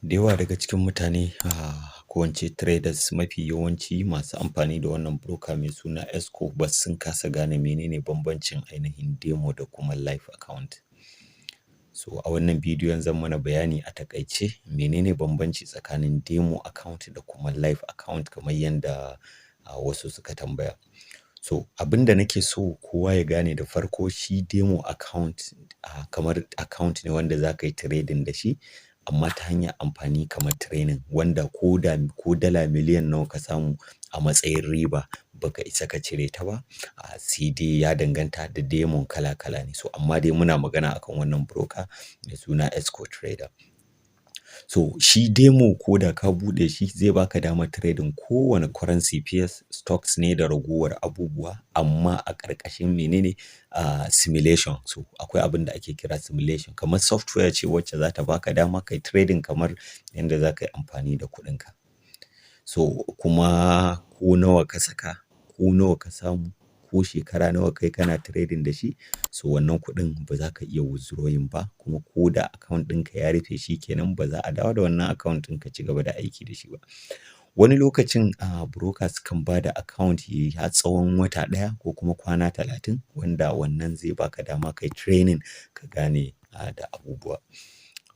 Da yawa daga cikin mutane, ko in ce traders mafi yawanci masu amfani da wannan broker mai suna EXCO sun kasa gane menene bambancin ainihin demo da kuma live account. So a wannan bidiyon zan mana bayani a taƙaice menene bambanci tsakanin demo account da kuma live account kamar yanda wasu suka tambaya. So abin da nake so kowa ya gane da farko shi demo account kamar account ne wanda za ka yi trading da shi amma ta hanyar amfani kamar training wanda ko dala miliyan nawa ka samu a matsayin riba baka isa ka cire ta ba, sai dai ya danganta da demon kala-kala ne. So amma dai muna magana akan wannan broker mai suna EXCO trader. So shi demo ko da ka buɗe shi zai baka damar trading kowane currency pairs, stocks ne da ragowar abubuwa amma a ƙarƙashin menene simulation. So akwai abin da ake kira simulation kamar software ce wacce za ta baka dama kai trading kamar yanda za ka yi amfani da kuɗinka. So kuma ko nawa ka saka, ko nawa ka samu, ko shekara nawa kai kana trading da shi, so wannan kuɗin ba za ka iya withdrawing ba kuma ko da account ɗinka ya rufe shi kenan ba za a dawo da wannan account ɗin ka ci gaba da aiki da shi ba. Wani lokacin brokers kan ba da account yayi har tsawon wata ɗaya ko kuma kwana 30 wanda wannan zai baka dama kai training ka gane da abubuwa.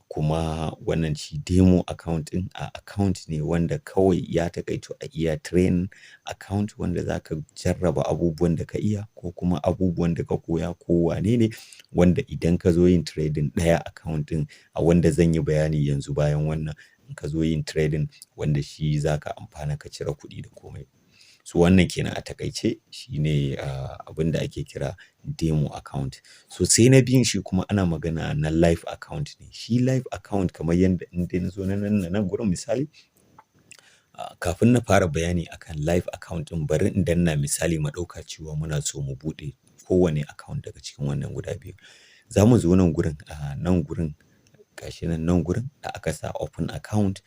Kuma wannan shi demo account ɗin account ne wanda kawai ya taƙaito a iya training account wanda za ka jarraba abubuwan da ka iya ko kuma abubuwan da ka koya ko wane ne wanda idan ka zo yin trading ɗaya account ɗin wanda zan yi bayani yanzu bayan wannan in ka zo yin trading wanda shi za ka amfana ka cire kuɗi da komai. So wannan kenan a taƙaice shine abin da ake kira demo account. So sai na biyun shi kuma ana magana na live account ne. Shi live account kamar yanda in dai na zo na nan gurin misali, kafin na fara bayani akan live account ɗin bari in danna misali mu ɗauka cewa muna so mu buɗe kowane account daga cikin wannan guda biyu. Za mu zo nan gurin nan gurin gashi nan gurin da aka sa open account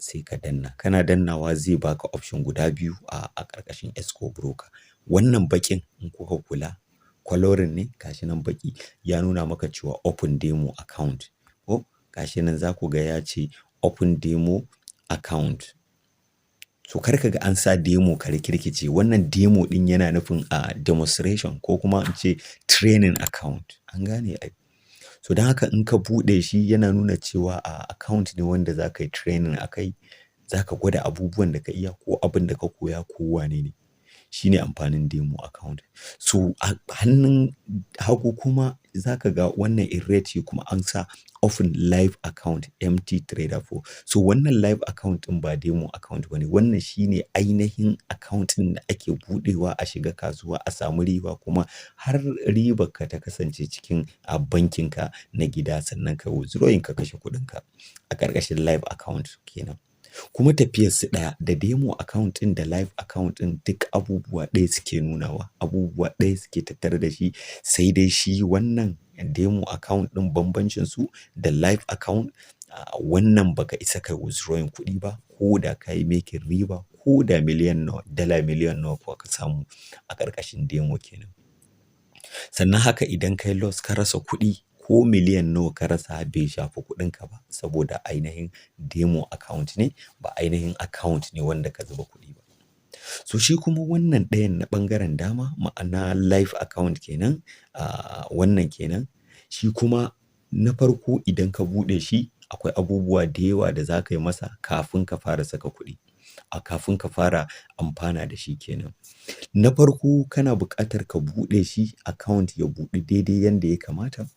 sai ka danna. Kana dannawa zai baka option guda biyu a ƙarƙashin EXCO broker. Wannan baƙin in kuka kula coloring ne gashi nan baƙi ya nuna maka cewa open demo account. Ko gashi nan za ku ga ya ce open demo account. So kar ka ga an sa demo ka rikirkice, wannan demo ɗin yana nufin demonstration ko kuma in ce training account. An gane ai. So don haka in ka buɗe shi yana nuna cewa account ne wanda za ka yi training a kai, za ka gwada abubuwan da ka iya ko abin da ka koya ko wane ne. Shi ne amfanin demo account. So a hannun hagu kuma za ka ga wannan irate kuma an sa open live account MT trader 4. So wannan live account ɗin ba demo account bane, wannan shine ainihin account ɗin da ake buɗewa a shiga kasuwa a samu riba kuma har ribar ka ta kasance cikin bankinka na gida sannan ka withdrawing ka kashe kuɗinka a ƙarƙashin live account kenan. Kuma tafiyar su ɗaya da demo account ɗin da live account ɗin duk abubuwa ɗaya suke nunawa, abubuwa ɗaya suke tattare da shi, sai dai shi wannan demo account ɗin bambancin su da live account wannan baka isa kai withdrawing kuɗi ba ko da ka yi making riba ko da dala miliyan nawa kuwa ka samu a ƙarƙashin demo kenan. Sannan haka idan kai loss ka rasa kuɗi ko miliyan nawa ka rasa bai shafi kuɗinka ba saboda ainihin demo account ne ba ainihin account ne wanda ka zuba kuɗi ba. So shi kuma wannan ɗayan na ɓangaren dama ma'ana live account kenan, wannan kenan shi kuma na farko idan ka buɗe shi akwai abubuwa da yawa da za ka yi masa kafin ka fara saka kuɗi, kafin ka fara amfana da shi kenan. Na farko kana buƙatar ka buɗe shi account ya buɗe daidai yanda ya kamata.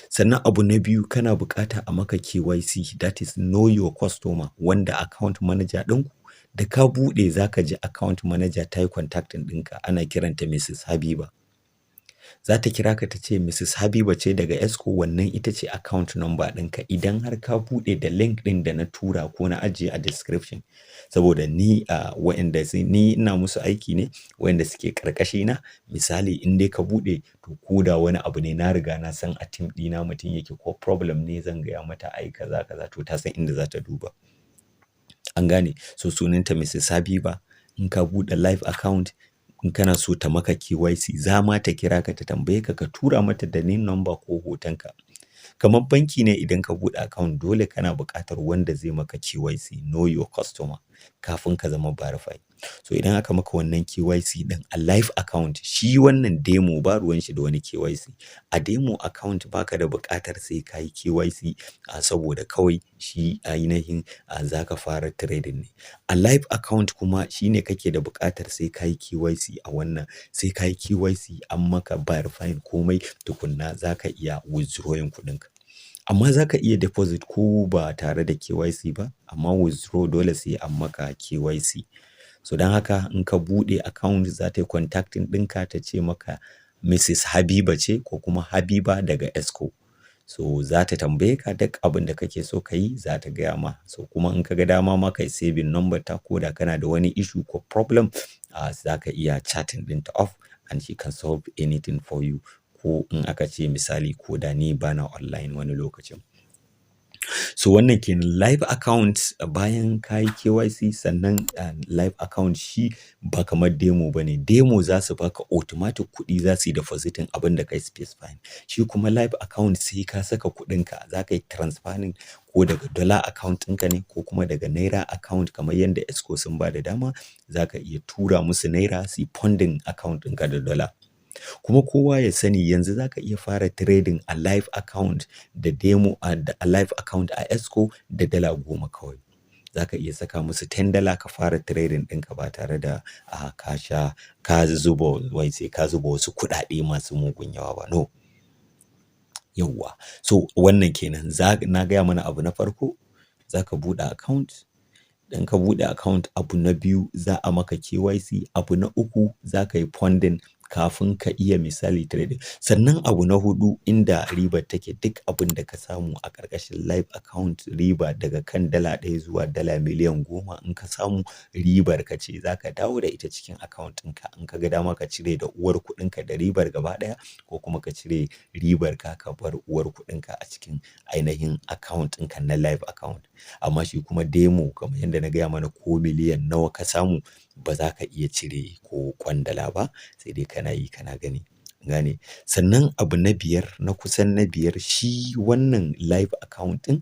Sannan abu na biyu kana buƙata a maka KYC, that is know your customer, wanda account manager ɗinku da ka buɗe za ka ji account manager ta yi contacting ɗinka, ana kiranta Mrs. Habiba. Za ta kira ka ta ce Mrs. Habiba ce daga EXCO, wannan ita ce account number ɗinka idan har ka buɗe da link ɗin da na tura ko na ajiye a description. Saboda ni ni ina musu aiki ne wa'inda suke ƙarƙashi na, misali in dai ka buɗe to ko da wani abu ne na riga na san a team ɗina mutum yake ko problem ne zan gaya mata ai kaza to ta san inda za ta duba. An gane. So sunanta Mrs. Habiba. In ka buɗe live account in kana so ta maka KYC za ma ta kira ka ta tambaye ka ka tura mata da name number ko hotonka. Kamar banki ne idan ka buɗe account dole kana buƙatar wanda zai maka KYC, know your customer, kafin ka zama verified. So idan aka maka wannan KYC ɗin a live account, shi wannan demo ba ruwan shi da wani KYC. A demo account baka da buƙatar sai ka yi KYC saboda kawai shi ainihin za ka fara trading ne. A live account kuma shine kake da buƙatar sai ka yi KYC a wannan, sai ka yi KYC an maka verifying komai tukunna za ka iya withdrawing kuɗinka. Amma za ka iya deposit ko ba tare da KYC ba, amma withdraw dole sai an maka KYC. So don haka in ka buɗe account za ta yi contacting ɗinka ta ce maka Mrs. Habiba ce ko kuma Habiba daga EXCO. So za ta tambaye ka duk abin da kake so ka yi za ta gaya ma. So kuma in ka ga dama ma kai saving number ta, ko da kana da wani issue ko problem za ka iya chatting ɗinta off and she can solve anything for you. Ko in aka ce misali ko da ni bana online wani lokacin. So wannan kenan live account. Bayan ka yi KYC sannan live account shi ba kamar demo ba ne. Demo za su baka automatic kuɗi, za su yi depositing abin da kai specifying. Shi kuma live account sai ka saka kuɗinka, za ka yi transferring ko daga dollar account ɗinka ne ko kuma daga naira account, kamar yadda EXCO sun ba da dama za ka iya tura musu naira su yi funding account ɗinka da dollar. Kuma kowa ya sani yanzu za ka iya fara trading a live account da demo a live account a EXCO da dala 10 kawai. Za ka iya saka musu $10 ka fara trading ɗinka ba tare da ka zuba wasu kuɗaɗe masu mugun yawa ba. No. Yawwa. So wannan kenan na gaya mana abu na farko, za ka buɗe account. Dan ka buɗe account, abu na biyu za a maka KYC, abu na uku za ka yi funding kafin ka iya misali trading. Sannan abu na hudu inda ribar take, duk abin da ka samu a ƙarƙashin live account, riba daga kan dala 1 zuwa dala miliyan 10 in ka samu, ribar ka ce za ka dawo da ita cikin account ɗinka. In ka ga dama ka cire da uwar kuɗinka da ribar gaba ɗaya, ko kuma ka cire ribar ka bar uwar kuɗinka a cikin ainihin account ɗinka na live account. Amma shi kuma demo kamar yadda na gaya mana, ko miliyan nawa ka samu ba za ka iya cire ko kwandala ba, sai dai kana yi kana gani. Gane. Sannan abu na biyar, na kusan na biyar, shi wannan live account ɗin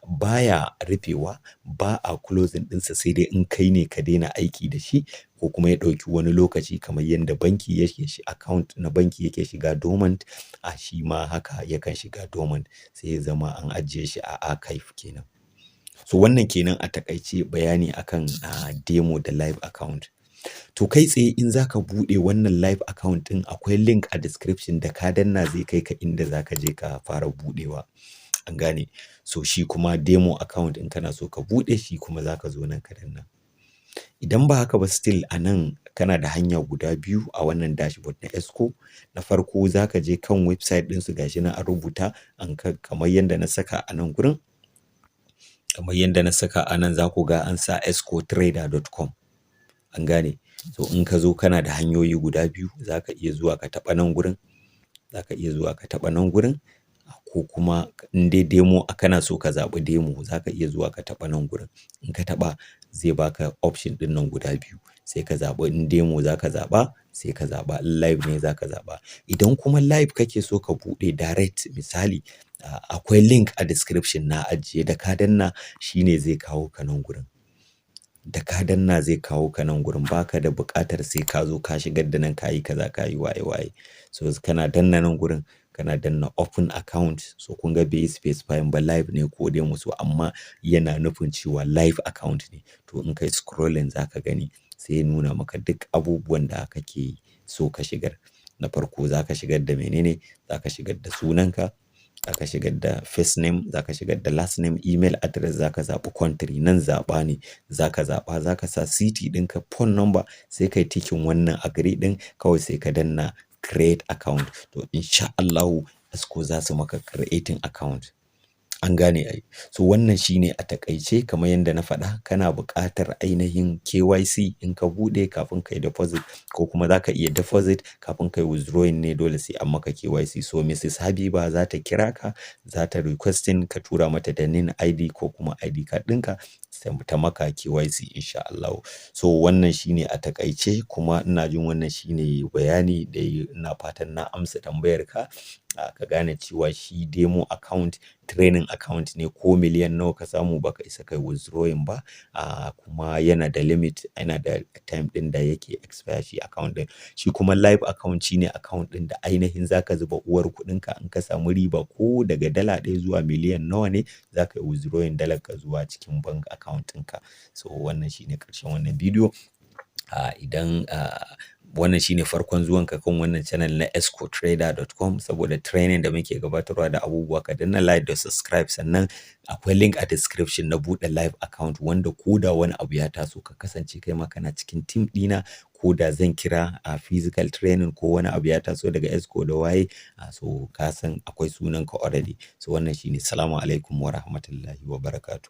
baya rufewa, ba a closing ɗinsa sai dai in kai ne ka daina aiki da shi ko kuma ya ɗauki wani lokaci, kamar yadda banki yake shi account na banki yake shiga dormant, shi ma haka yakan shiga dormant, sai ya zama an ajiye shi a archive kenan. So wannan kenan a takaice bayani akan demo da live account. To kai tsaye in zaka buɗe wannan live account ɗin, akwai link a description da ka danna zai kai ka inda zaka je ka fara buɗewa. An gane. So shi kuma demo account in kana so ka buɗe shi kuma zaka zo nan ka danna. Idan ba haka ba, still a nan kana da hanya guda biyu a wannan dashboard na EXCO. Na farko zaka je kan website ɗinsu, gashi nan an rubuta kamar yadda na saka a nan gurin. Kamar yadda na saka a nan za ku ga an sa excotrader.com. An gane. So in ka zo kana da hanyoyi guda biyu, za ka iya zuwa ka taɓa nan gurin. Za ka iya zuwa ka taɓa nan gurin, ko kuma in dai demo kana so ka zaɓi demo, za ka iya zuwa ka taɓa nan gurin. In ka taɓa zai baka option ɗin nan guda biyu, sai ka zaɓi in demo za ka zaɓa, sai ka zaɓa in live ne za ka zaɓa. Idan kuma live kake so ka buɗe direct, misali akwai link a description na ajiye, da ka danna shine zai kawo ka nan gurin. Da ka danna zai kawo ka nan gurin, baka da buƙatar sai ka zo ka shigar da nan kayi kaza kayi waye. So kana danna nan gurin, kana danna open account. So kun ga bai specify ba live ne ko demo, so amma yana nufin cewa live account ne. To in kai scrolling za ka gani, sai ya nuna maka duk abubuwan da kake so ka shigar. Na farko za ka shigar da menene, za ka shigar da sunanka, za ka shigar da first name, za ka shigar da last name, email address, za ka zaɓi country, nan zaɓa ne, za ka zaɓa, za ka sa city ɗinka, phone number, sai kai tikin wannan agree ɗin, kawai sai ka danna create account. To insha Allahu EXCO za su maka creating account. An gane ai. So wannan shine a takaice, kamar yadda na faɗa, kana buƙatar ainihin KYC in ka buɗe kafin kai deposit, ko kuma za ka iya deposit kafin kai withdrawing ne, dole sai an maka KYC. So Mrs. Habiba za ta kira ka, za ta requesting ka tura mata da NIN ID ko kuma ID card ɗinka, sai ta maka KYC insha Allah. So wannan shine a takaice, kuma ina jin wannan shine bayani da ina fatan na amsa tambayar ka. ka gane cewa shi demo account training account ne, ko miliyan nawa ka samu baka isa kai withdrawing ba, kuma yana da limit, yana da time ɗin da yake expire shi account ɗin. Shi kuma live account shine account ɗin da ainihin zaka zuba uwar kuɗinka, in ka samu riba ko daga dala 1 zuwa miliyan nawa ne zaka yi withdrawing dalar ka zuwa cikin bank account ɗinka. So wannan shine ƙarshen wannan bidiyo. Idan wannan shine farkon zuwanka kan wannan channel na EXCOtrader.com, saboda training da muke gabatarwa da abubuwa, ka danna like da subscribe, sannan akwai link a description na buɗe live account, wanda ko da wani abu ya taso ka kasance kai ma kana cikin team ɗina, ko da zan kira a physical training ko wani abu ya taso daga EXCO da waye, so ka san akwai sunanka already. So wannan shine. Salamu alaikum wa rahmatullahi wa barakatuh.